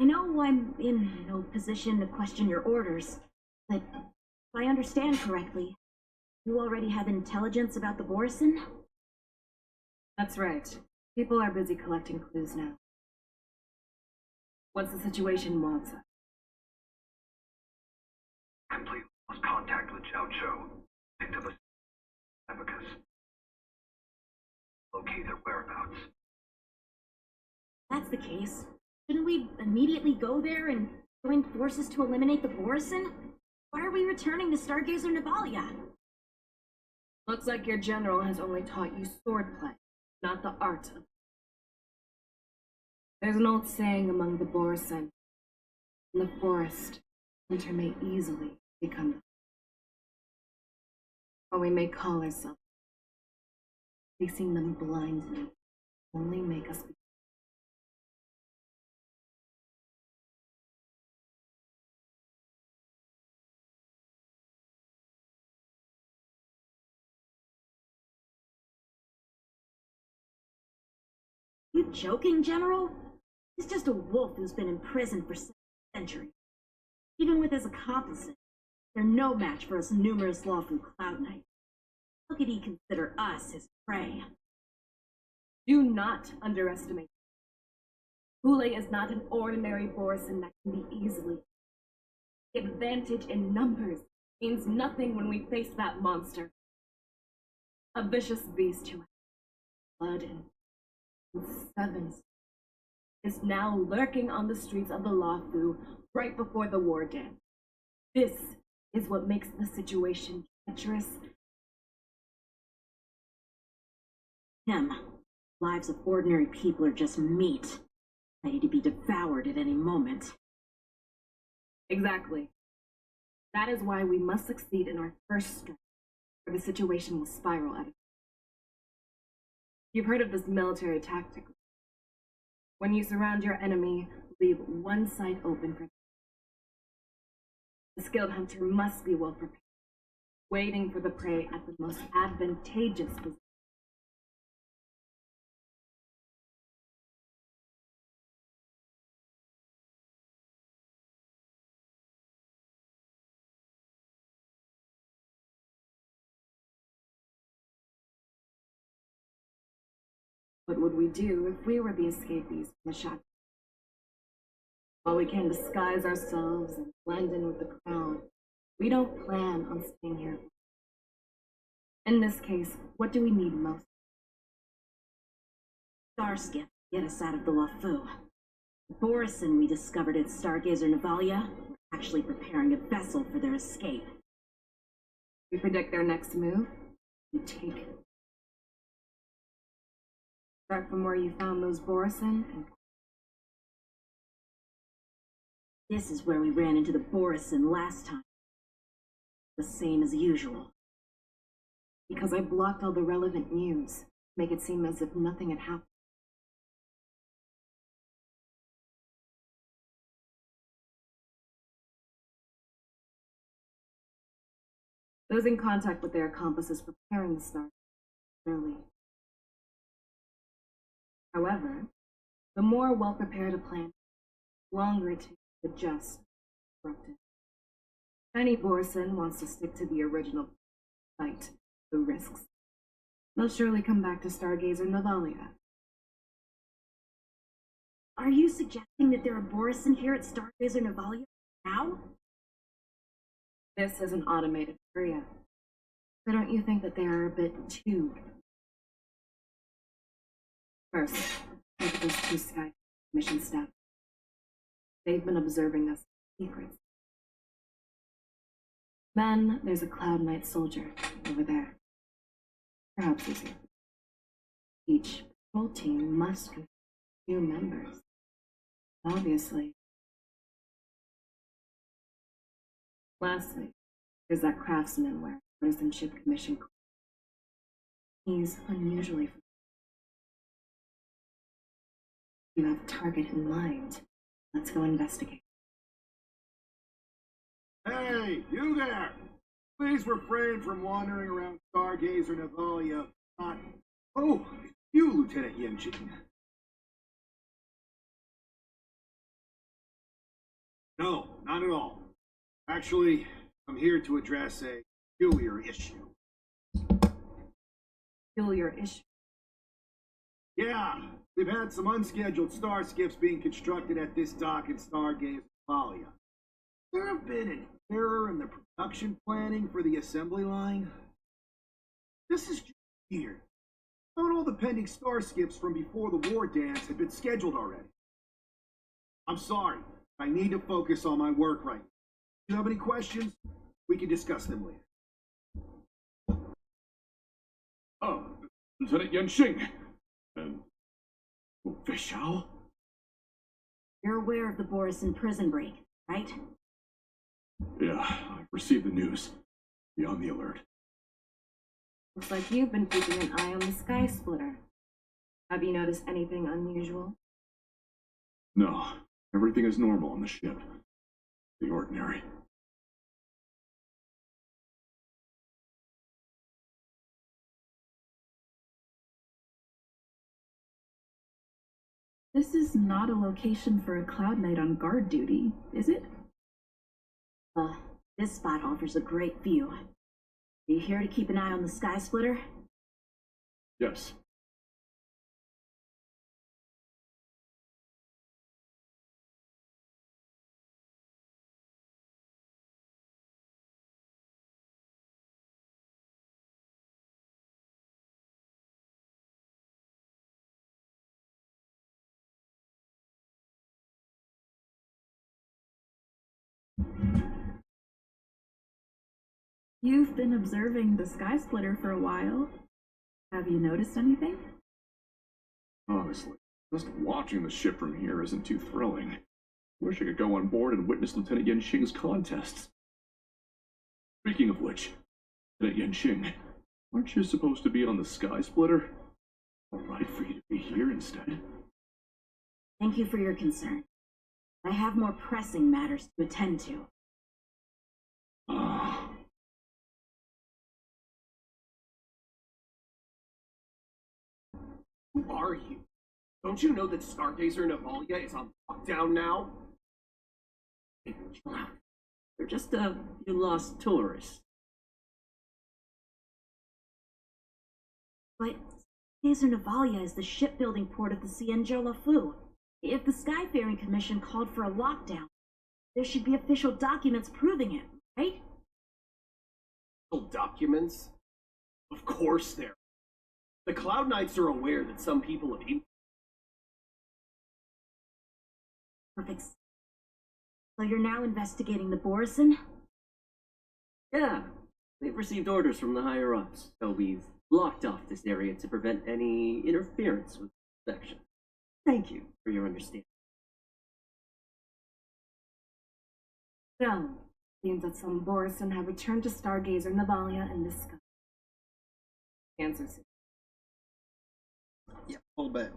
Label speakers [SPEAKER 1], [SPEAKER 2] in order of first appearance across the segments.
[SPEAKER 1] I know I'm in no position to question your orders, but if I understand correctly, you already have intelligence about the Borison?
[SPEAKER 2] That's right. People are busy collecting clues now. What's the situation, Wardance?
[SPEAKER 3] Complete lost contact with Zhao Zhou. Picked up a abacus. Locate their whereabouts.
[SPEAKER 1] If that's the case, shouldn't we immediately go there and join forces to eliminate the Borison? Why are we returning to Stargazer Navalia?
[SPEAKER 2] Looks like your general has only taught you swordplay, not the art of. There's an old saying among the Borison. In the forest, winter may easily become the. Or we may call ourselves. Facing them blindly only make us.
[SPEAKER 1] You joking, General? He's just a wolf who's been imprisoned for centuries. Even with his accomplices, they're no match for us numerous lawful Cloud Knights. How could he consider us his prey?
[SPEAKER 2] Do not underestimate. Hule is not an ordinary Borison that can be easily. The advantage in numbers means nothing when we face that monster. A vicious beast who has blood and sevens is now lurking on the streets of the Lafu right before the Wardance. This is what makes the situation treacherous.
[SPEAKER 1] Lives of ordinary people are just meat, ready to be devoured at any moment.
[SPEAKER 2] Exactly. That is why we must succeed in our first strike, or the situation will spiral out of. You've heard of this military tactic. When you surround your enemy, leave one side open for them. The skilled hunter must be well prepared, waiting for the prey at the most advantageous position. What would we do if we were the escapees from the shadows? While we can disguise ourselves and blend in with the crowd, we don't plan on staying here. In this case, what do we need most?
[SPEAKER 1] Starskin, get us out of the Lafu. The Borison we discovered at Stargazer Navalia were actually preparing a vessel for their escape.
[SPEAKER 2] We predict their next move, we take it. Start from where you found those Borison and.
[SPEAKER 1] This is where we ran into the Borison last time. The same as usual.
[SPEAKER 2] Because I blocked all the relevant news, make it seem as if nothing had happened. Those in contact with their accomplices preparing the start early. However, the more well-prepared a plan, the longer it takes to adjust, disrupt it. Any Borison wants to stick to the original fight, the risks. They'll surely come back to Stargazer Navalia.
[SPEAKER 1] Are you suggesting that there are Borison here at Stargazer Navalia now?
[SPEAKER 2] This is an automated area. So don't you think that they are a bit too? First, look at those two Sky mission staff. They've been observing us secrets. Then there's a Cloud Knight soldier over there. Perhaps he's here. Each patrol team must contain few members. Obviously. Lastly, there's that craftsman wearing citizenship commission. He's unusually. You have a target in mind. Let's go investigate.
[SPEAKER 4] Hey, you there! Please refrain from wandering around Stargazer Navalia. Oh, it's you, Lieutenant Yimjin. No, not at all. Actually, I'm here to address a peculiar issue.
[SPEAKER 2] Peculiar issue.
[SPEAKER 4] Yeah, we've had some unscheduled star skips being constructed at this dock in Stargaze Valia. There have been an error in the production planning for the assembly line. This is just weird. Not all the pending star skips from before the Wardance had been scheduled already. I'm sorry. I need to focus on my work right now. If you have any questions, we can discuss them later.
[SPEAKER 5] Lieutenant Yenxing. And Fishao?
[SPEAKER 1] You're aware of the Borison prison break, right?
[SPEAKER 5] Yeah, I've received the news. Be on the alert.
[SPEAKER 2] Looks like you've been keeping an eye on the Sky Splitter. Have you noticed anything unusual?
[SPEAKER 5] No, everything is normal on the ship. The ordinary.
[SPEAKER 6] This is not a location for a Cloud Knight on guard duty, is it?
[SPEAKER 1] This spot offers a great view. Are you here to keep an eye on the Sky Splitter?
[SPEAKER 5] Yes.
[SPEAKER 6] You've been observing the Sky Splitter for a while. Have you noticed anything?
[SPEAKER 5] Honestly, just watching the ship from here isn't too thrilling. Wish I could go on board and witness Lieutenant Yenxing's contests. Speaking of which, Lieutenant Yenxing, aren't you supposed to be on the Sky Splitter? Alright for you to be here instead.
[SPEAKER 1] Thank you for your concern. I have more pressing matters to attend to.
[SPEAKER 7] Who are you? Don't you know that Stargazer Navalia is on lockdown now?
[SPEAKER 8] Hey, chill out. They're just a few lost tourists.
[SPEAKER 1] But Stargazer Navalia is the shipbuilding port of the Cienjo Lafu. If the Skyfaring Commission called for a lockdown, there should be official documents proving it, right?
[SPEAKER 7] Documents? Of course there. The Cloud Knights are aware that some people have
[SPEAKER 1] Perfect. So you're now investigating the Borison?
[SPEAKER 8] Yeah, we've received orders from the higher-ups, so we've blocked off this area to prevent any interference with the section. Thank you for your understanding.
[SPEAKER 2] So, seems that some Borison have returned to Stargazer Navalia and discussed. Answers.
[SPEAKER 7] Yeah, a little bit.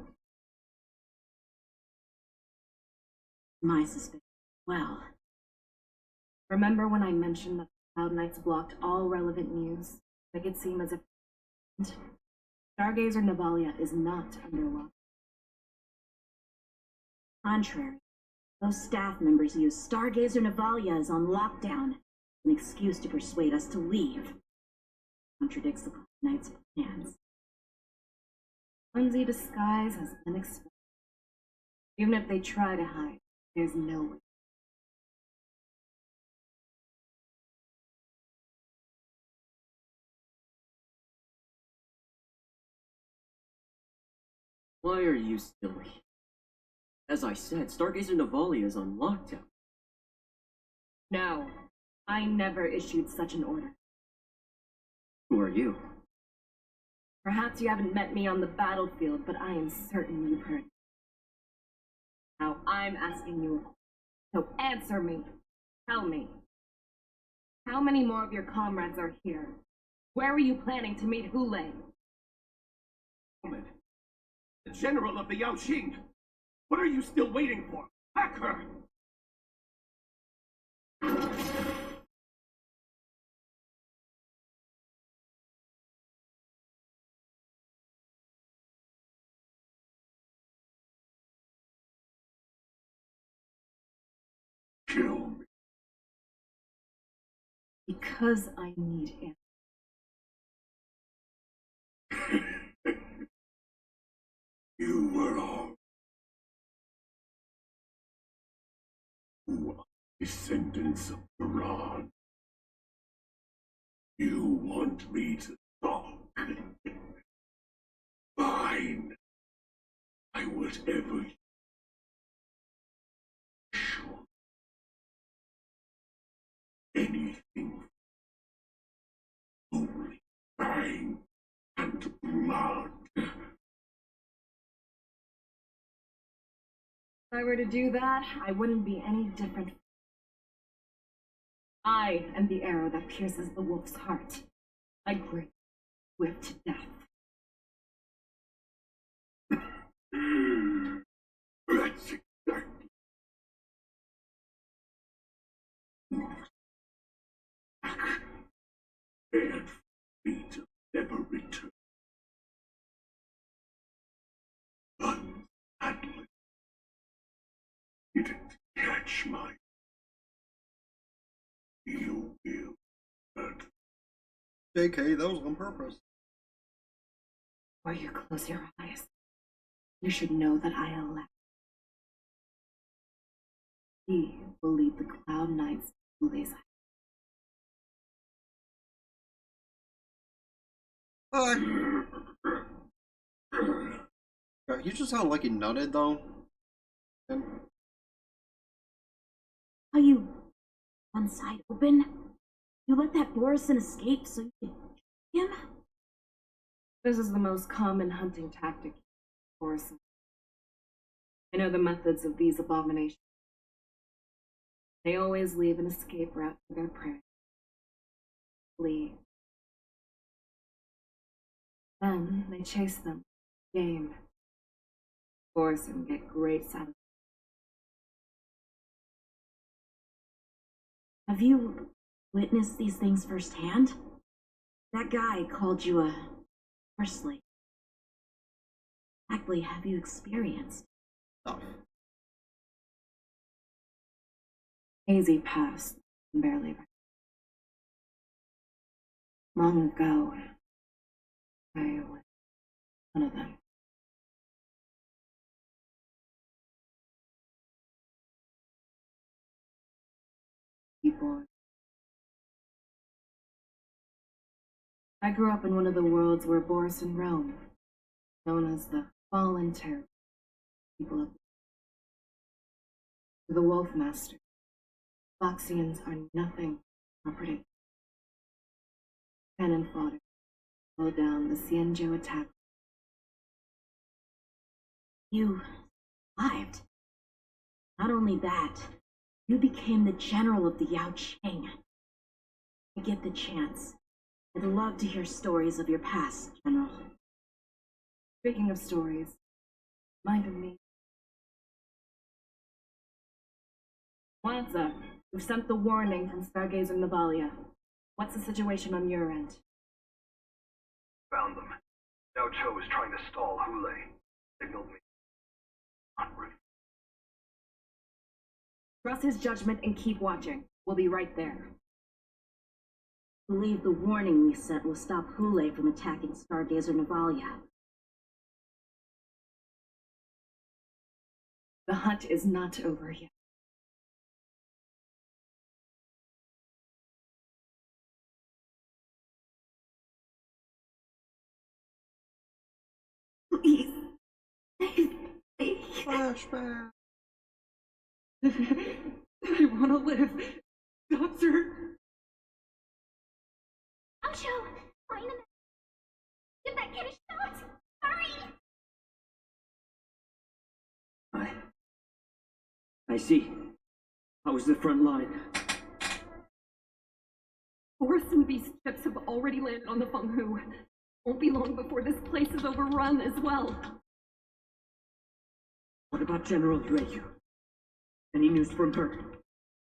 [SPEAKER 1] My suspicion. Well,
[SPEAKER 2] Remember when I mentioned that the Cloud Knights blocked all relevant news? Make it seem as if Stargazer Navalia is not under lock.
[SPEAKER 1] contrary. Those staff members use Stargazer Navalia as on lockdown, an excuse to persuade us to leave. Contradicts the Knight's plans.
[SPEAKER 2] Flimsy disguise has been exposed. Even if they try to hide, there's no way.
[SPEAKER 8] Why are you still here? As I said, Stargazer Navalia is on lockdown.
[SPEAKER 2] No, I never issued such an order.
[SPEAKER 8] Who are you?
[SPEAKER 2] Perhaps you haven't met me on the battlefield, but I am certain you've heard. Now I'm asking you a question. So answer me. Tell me. How many more of your comrades are here? Where are you planning to meet Hule?
[SPEAKER 7] The General of the Yaoxing! What are you still waiting for? Pack her!
[SPEAKER 5] kill me?
[SPEAKER 2] Because I need it.
[SPEAKER 5] You were all who are descendants of Iran. You want me to talk? Fine. I whatever you sure. Anything. Only bang and blood.
[SPEAKER 2] If I were to do that, I wouldn't be any different. I am the arrow that pierces the wolf's heart. I grip, whip to death.
[SPEAKER 5] That's exactly. And me to never return. But sadly, didn't catch my. You will hurt.
[SPEAKER 9] JK, that was on purpose.
[SPEAKER 2] Before you close your eyes, you should know that I elect. He will lead the Cloud Knights to Blaze.
[SPEAKER 9] You just sound like he nutted though. And
[SPEAKER 1] Are you one side open? You let that Borison escape so you could kill him?
[SPEAKER 2] This is the most common hunting tactic, of course. I know the methods of these abominations. They always leave an escape route for their prey. Flee. Then they chase them, game, force, and get great satisfaction.
[SPEAKER 1] Have you witnessed these things firsthand? That guy called you a firstling. Exactly have you experienced?
[SPEAKER 9] stuff.
[SPEAKER 2] Hazy past, barely. Long ago, I was one of them. People. I grew up in one of the worlds where Borison roam, known as the Fallen Terror. People of the Wolf Master. Foxians are nothing property. Cannon fodder. Slow down the Xianzhou attack.
[SPEAKER 1] You survived. Not only that, you became the general of the Yao Cheng. I get the chance. I'd love to hear stories of your past, General.
[SPEAKER 2] Speaking of stories, reminded me. Wanza, we've sent the warning from Stargazer Navalia. What's the situation on your end?
[SPEAKER 3] Found them. Zhao Cho is trying to stall Hule. Signaled me. Not ready.
[SPEAKER 2] Trust his judgment and keep watching. We'll be right there.
[SPEAKER 1] I believe the warning we sent will stop Hule from attacking Stargazer Navalia.
[SPEAKER 2] The hunt is not over yet.
[SPEAKER 1] Please, save me.
[SPEAKER 9] Flashback.
[SPEAKER 2] I want to live. Doctor!
[SPEAKER 10] Ocho, find him. Give that kid a shot. Hurry.
[SPEAKER 8] I see. How was the front line?
[SPEAKER 2] Borison beast ships have already landed on the Fenghu. Won't be long before this place is overrun as well.
[SPEAKER 8] What about General Yueyu? Any news from her?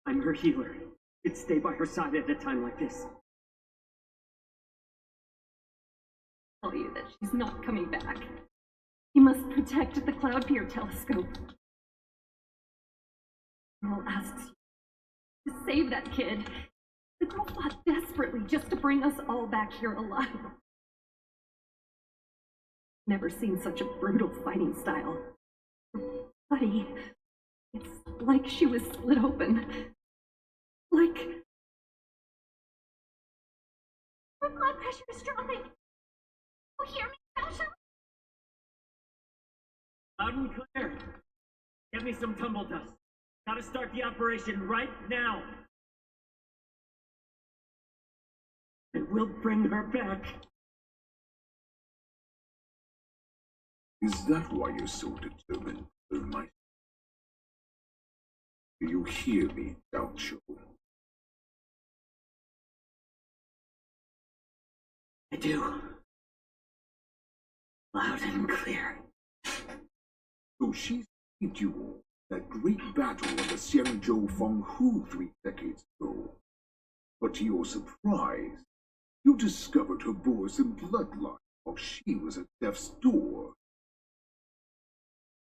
[SPEAKER 8] I'm her healer. Could stay by her side at a time like this.
[SPEAKER 2] Tell you that she's not coming back. You must protect the Cloud Pier telescope. General asks you to save that kid. The girl fought desperately just to bring us all back here alive. Never seen such a brutal fighting style. Her body, it's like she was split open. Like...
[SPEAKER 10] Her blood pressure is dropping. You hear me, Sasha?
[SPEAKER 11] Loud and clear. Get me some tumble dust. Gotta start the operation right now. And we'll bring her back.
[SPEAKER 12] Is that why you're so determined, my? Do you hear me, Gaucho?
[SPEAKER 11] I do. Loud and clear.
[SPEAKER 12] So she saved you all that great battle on the Xiangzhou Fenghu 3 decades ago. But to your surprise, you discovered her Borisov bloodline while she was at death's door.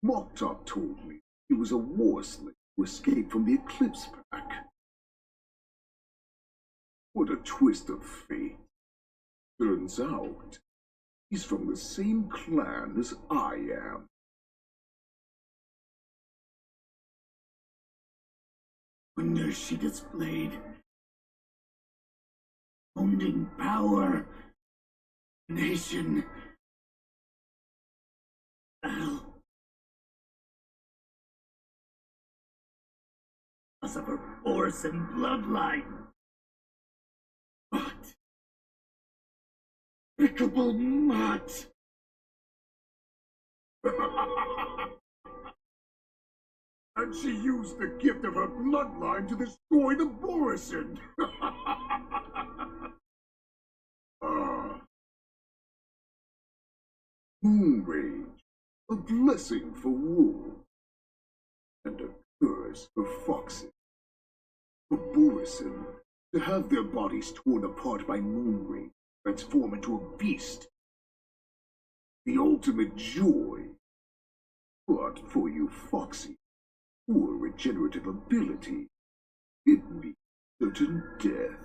[SPEAKER 12] Moktop told me he was a war slave who escaped from the Eclipse Pack. What a twist of fate. Turns out, he's from the same clan as I am.
[SPEAKER 11] Wonder she displayed founding power, nation, battle. Because of her force and bloodline. But despicable mutt.
[SPEAKER 12] And she used the gift of her bloodline to destroy the Borisov. Moon Rage, a blessing for wolves, and a curse for foxes. For Borisov to have their bodies torn apart by Moon Rage, transform into a beast. The ultimate joy. But for you foxy, poor regenerative ability, it means certain death.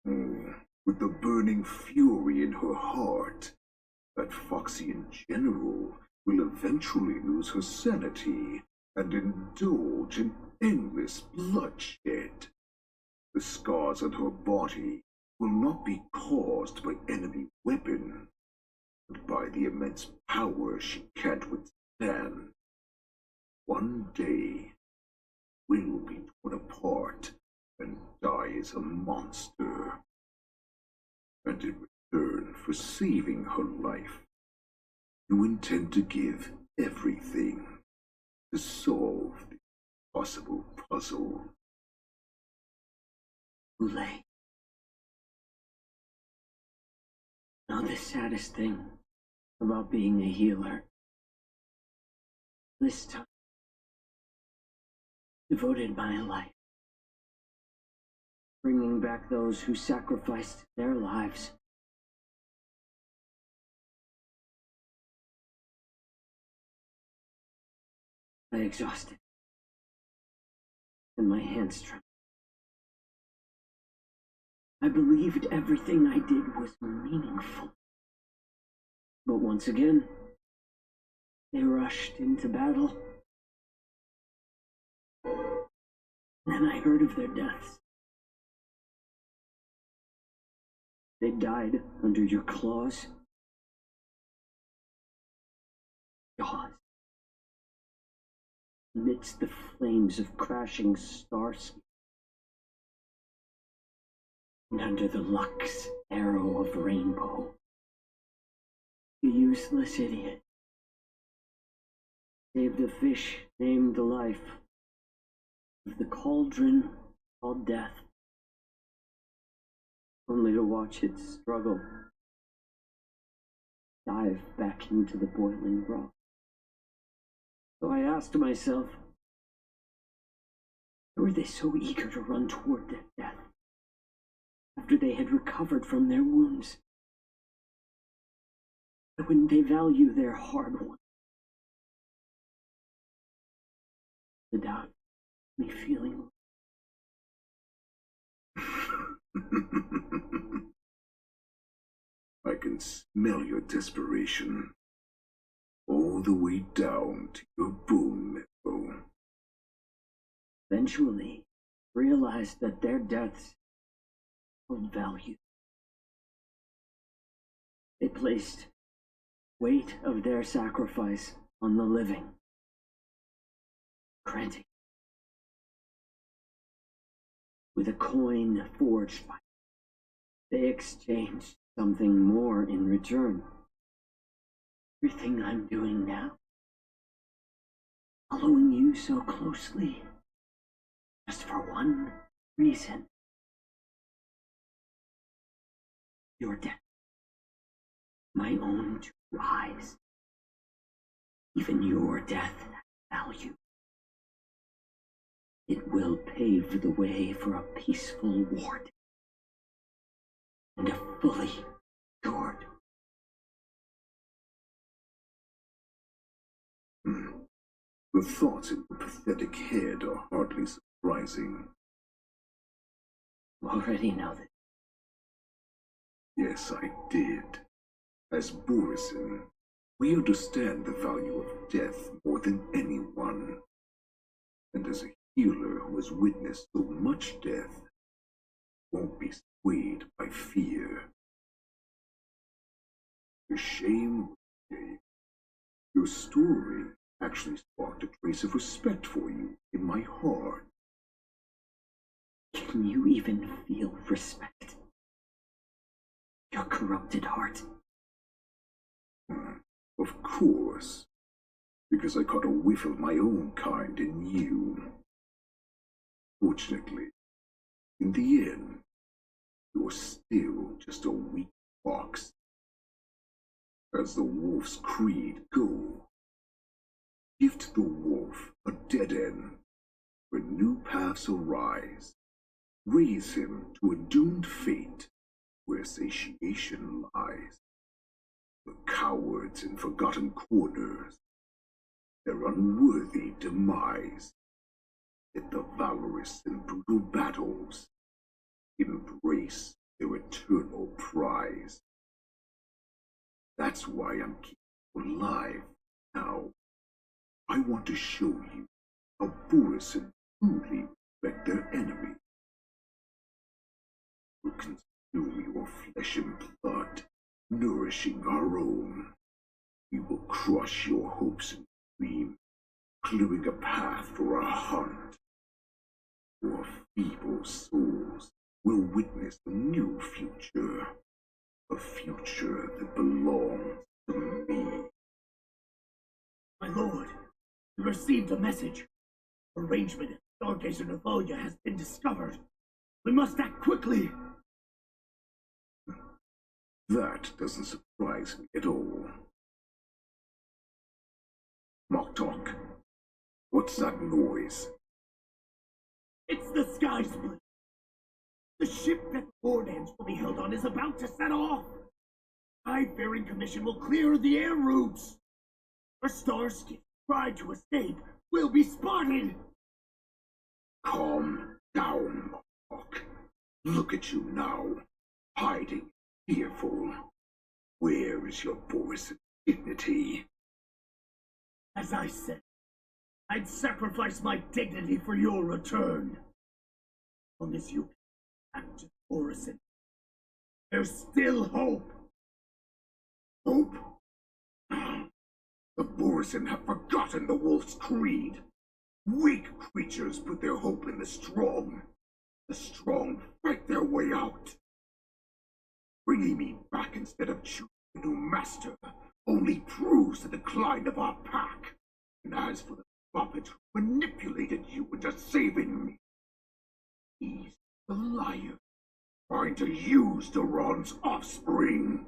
[SPEAKER 12] With the burning fury in her heart, that foxy in general will eventually lose her sanity and indulge in endless bloodshed. The scars on her body will not be caused by enemy weapon, but by the immense power she can't withstand. One day, will be torn apart and die as a monster. And in return for saving her life, you intend to give everything to solve the possible puzzle.
[SPEAKER 11] Ulay. Now the saddest thing about being a healer. This time, devoted my life, bringing back those who sacrificed their lives. I exhausted, and my hands trembled. I believed everything I did was meaningful. But once again, they rushed into battle. Then I heard of their deaths. They died under your claws. Jaws. Amidst the flames of crashing starscape. And under the Lux arrow of rainbow. You useless idiot. Saved a fish named life of the cauldron called death, only to watch it struggle, dive back into the boiling rock. So I asked myself, why were they so eager to run toward their death after they had recovered from their wounds? Why wouldn't they value their hard won? The doubt, me feeling
[SPEAKER 12] I can smell your desperation all the way down to your bone marrow.
[SPEAKER 11] Eventually, realized that their deaths held value. They placed weight of their sacrifice on the living, granting with a coin forged by they exchanged something more in return. Everything I'm doing now, following you so closely, just for one reason. Your death. My own two eyes. Even your death has value. It will pave the way for a peaceful ward and a fully cured.
[SPEAKER 12] The thoughts in your pathetic head are hardly surprising.
[SPEAKER 11] Already know that.
[SPEAKER 12] Yes, I did. As Borison, we understand the value of death more than anyone. And as a healer who has witnessed so much death, won't be swayed by fear. The shame, Dave. Your story actually sparked a trace of respect for you in my heart.
[SPEAKER 11] Can you even feel respect? Your corrupted heart.
[SPEAKER 12] Of course. Because I caught a whiff of my own kind in you. Fortunately, in the end, you're still just a weak fox. As the wolf's creed go, gift the wolf a dead end, where new paths arise. Raise him to a doomed fate, where satiation lies. The cowards in forgotten corners, their unworthy demise. Let the valorous in brutal battles embrace their eternal prize. That's why I'm keeping you alive now. I want to show you how Borison truly respect their enemy. We'll consume your flesh and blood, nourishing our own. We will crush your hopes and dreams, clearing a path for a hunt. Your feeble souls will witness a new future, a future that belongs to me.
[SPEAKER 13] My lord, we received a message. Arrangement at Stargazer Navolia has been discovered. We must act quickly.
[SPEAKER 12] That doesn't surprise me at all. Moktok, what's that noise?
[SPEAKER 13] It's the Sky Split. The ship that Wardance will be held on is about to set off. Sky-faring Commission will clear the air routes. Our starship tried to escape will be spotted.
[SPEAKER 12] Calm down, Moktok. Look at you now, hiding, fearful. Where is your Borison dignity?
[SPEAKER 13] As I said, I'd sacrifice my dignity for your return. As long as you act to Borison, there's still hope.
[SPEAKER 12] Hope? The Borison have forgotten the wolf's creed. Weak creatures put their hope in the strong. The strong fight their way out. Bringing me back instead of choosing a new master only proves the decline of our pack. And as for the puppet who manipulated you into saving me, he's the liar, trying to use Duran's offspring.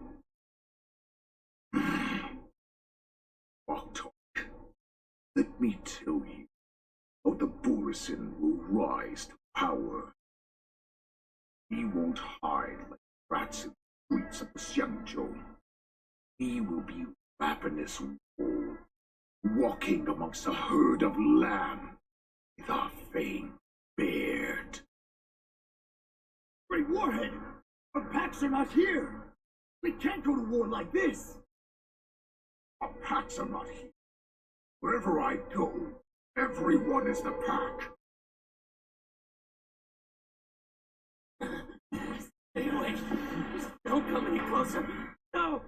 [SPEAKER 12] Moktok, let me tell you how the Borison will rise to power. He won't hide like rats in the streets of the Xiangzhou. He will be ravenous wolf, walking amongst a herd of lamb with our fang bared.
[SPEAKER 13] Warhead! Our packs are not here! We can't go to war like this!
[SPEAKER 12] Our packs are not here. Wherever I go, everyone is the pack.
[SPEAKER 13] Stay away! Don't come any closer! No!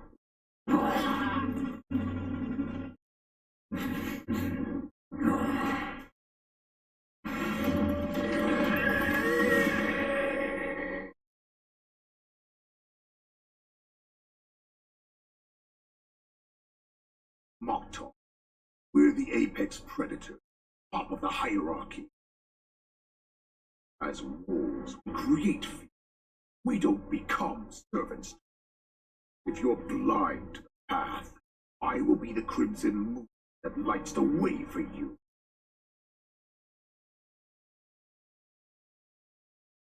[SPEAKER 12] Mokto, we're the apex predator, top of the hierarchy. As wolves, we create fear. We don't become servants. If you're blind to the path, I will be the crimson moon that lights the way for you.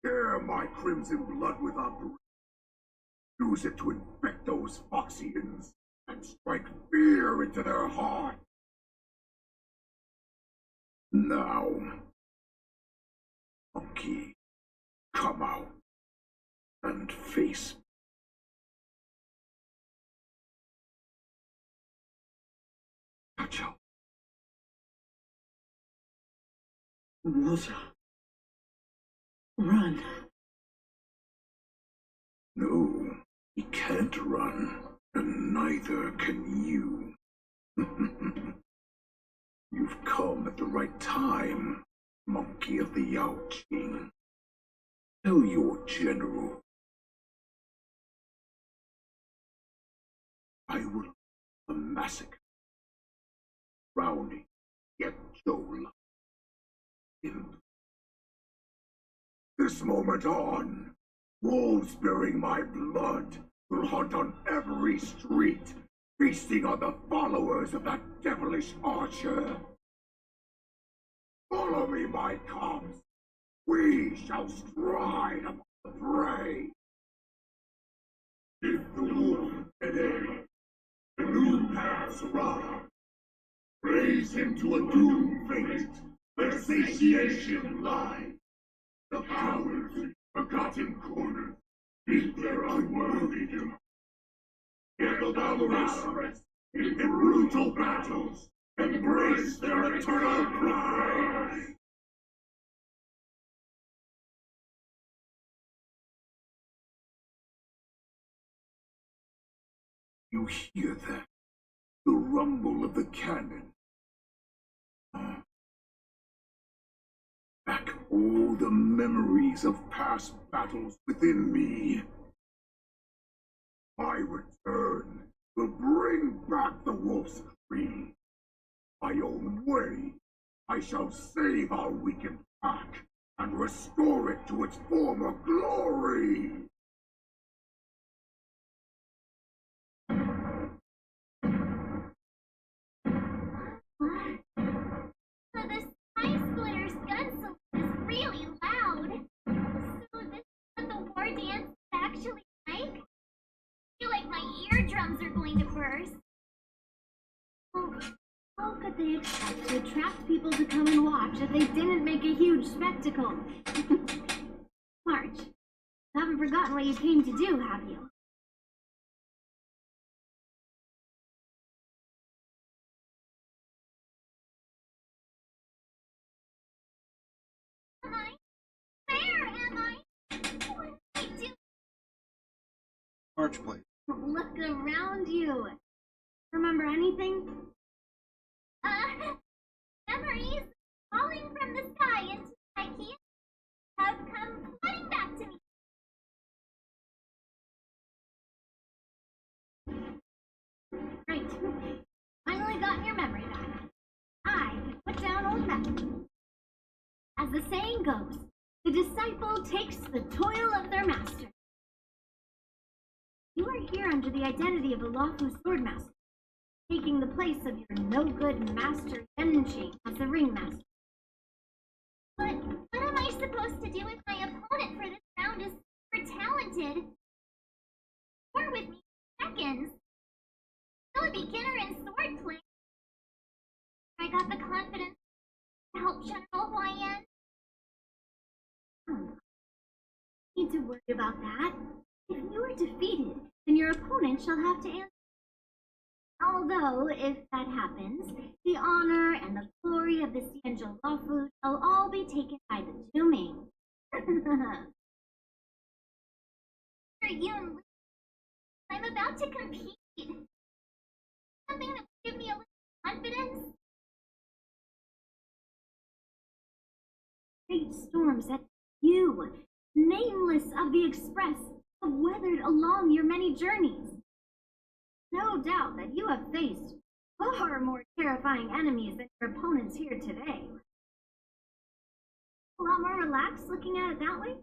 [SPEAKER 12] Share my crimson blood with our breed. Use it to infect those Foxians and strike fear into their heart. Now, monkey, come out and face me.
[SPEAKER 5] Gotcha.
[SPEAKER 11] Rosa. Run.
[SPEAKER 12] No, he can't run, and neither can you. You've come at the right time, monkey of the Yao Qing. Tell your general. I will a massacre. Drowning, yet Joel. In this moment on, wolves bearing my blood will hunt on every street, feasting on the followers of that devilish archer. Follow me, my cubs. We shall stride among the prey. If the wolf today, the new paths arrive. Raise him to a doom fate, where satiation lies. The cowards in forgotten corners meet their unworthy demise. Yet the valorous in brutal battles embrace their eternal prize. You hear that? The rumble of the cannon. Back all the memories of past battles within me. My return will bring back the wolf's creed. My own way, I shall save our weakened pack and restore it to its former glory.
[SPEAKER 10] The Sky Splitter's gun salute is really loud. So this is what the Wardance is actually like? I feel like my eardrums are going to burst.
[SPEAKER 1] Well, how could they expect to attract people to come and watch if they didn't make a huge spectacle? March, haven't forgotten what you came to do, have you?
[SPEAKER 10] Am I? Where am I? What am I doing?
[SPEAKER 9] March, please.
[SPEAKER 1] Look around you. Remember anything?
[SPEAKER 10] Memories falling from the sky into my keys have come flooding back to me.
[SPEAKER 1] Great. Finally gotten your memory back. I can put down old methods. As the saying goes, the disciple takes the toil of their master. You are here under the identity of a lawful swordmaster, taking the place of your no-good master Yenji as the ringmaster.
[SPEAKER 10] But what am I supposed to do if my opponent for this round is super talented? War with me in seconds. Still a beginner in swordplay. I got the confidence to help General Huayan. need to worry about that. If you are defeated, then your opponent shall have to answer. Although, if that happens, the honor and the glory of the Sienjo Lawfu shall all be taken by the Dooming. Yun, I'm about to compete. Something that will give me a little confidence. Great storms that you, nameless of the Express, have weathered along your many journeys. No doubt that you have faced far more terrifying enemies than your opponents here today. A lot more relaxed looking at it that way?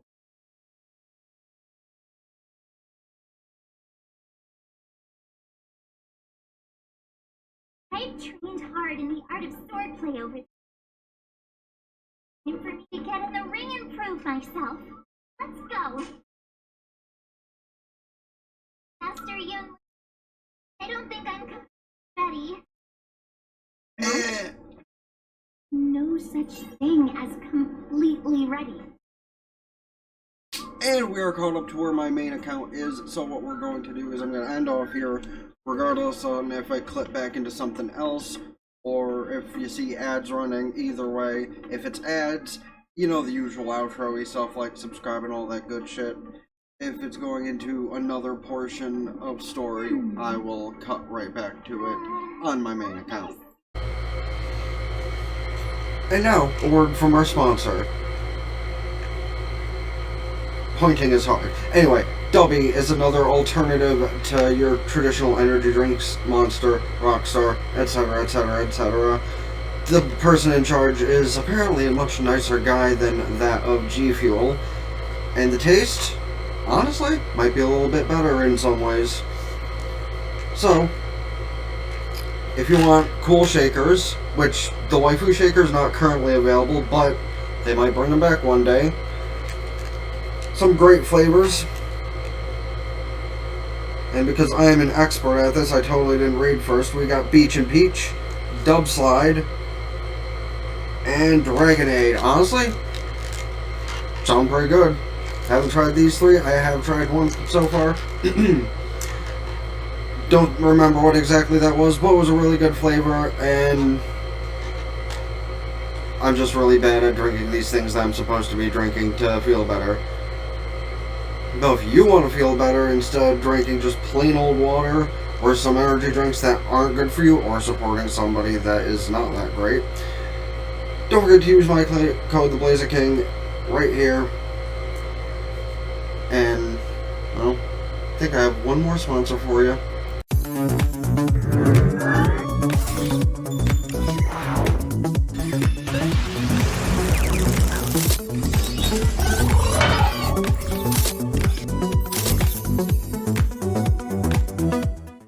[SPEAKER 10] I've trained hard in the art of swordplay over there. Time for me to get in the ring and prove myself. Let's go. Master Yun, I don't think I'm ready. No such thing as completely ready.
[SPEAKER 9] And we are caught up to where my main account is, so what we're going to do is I'm going to end off here, regardless on if I clip back into something else, or if you see ads running. Either way, if it's ads, you know the usual outro-y stuff like subscribe and all that good shit. If it's going into another portion of story, I will cut right back to it on my main account. And now, a word from our sponsor. Pointing is hard. Anyway, Dubby is another alternative to your traditional energy drinks, Monster, Rockstar, etc., etc., etc. The person in charge is apparently a much nicer guy than that of G Fuel, and the taste, honestly, might be a little bit better in some ways. So, if you want cool shakers, which the waifu shaker is not currently available, but they might bring them back one day. Some great flavors. And because I am an expert at this, I totally didn't read first. We got Beach and Peach, Dub Slide, and Dragonade. Honestly, sound pretty good. Haven't tried these three. I have tried one so far. Don't remember what exactly that was, but it was a really good flavor, and I'm just really bad at drinking these things that I'm supposed to be drinking to feel better. Though if you want to feel better, instead of drinking just plain old water or some energy drinks that aren't good for you, or supporting somebody that is not that great, don't forget to use my code TheBlaziking right here. And, well, I think I have one more sponsor for you.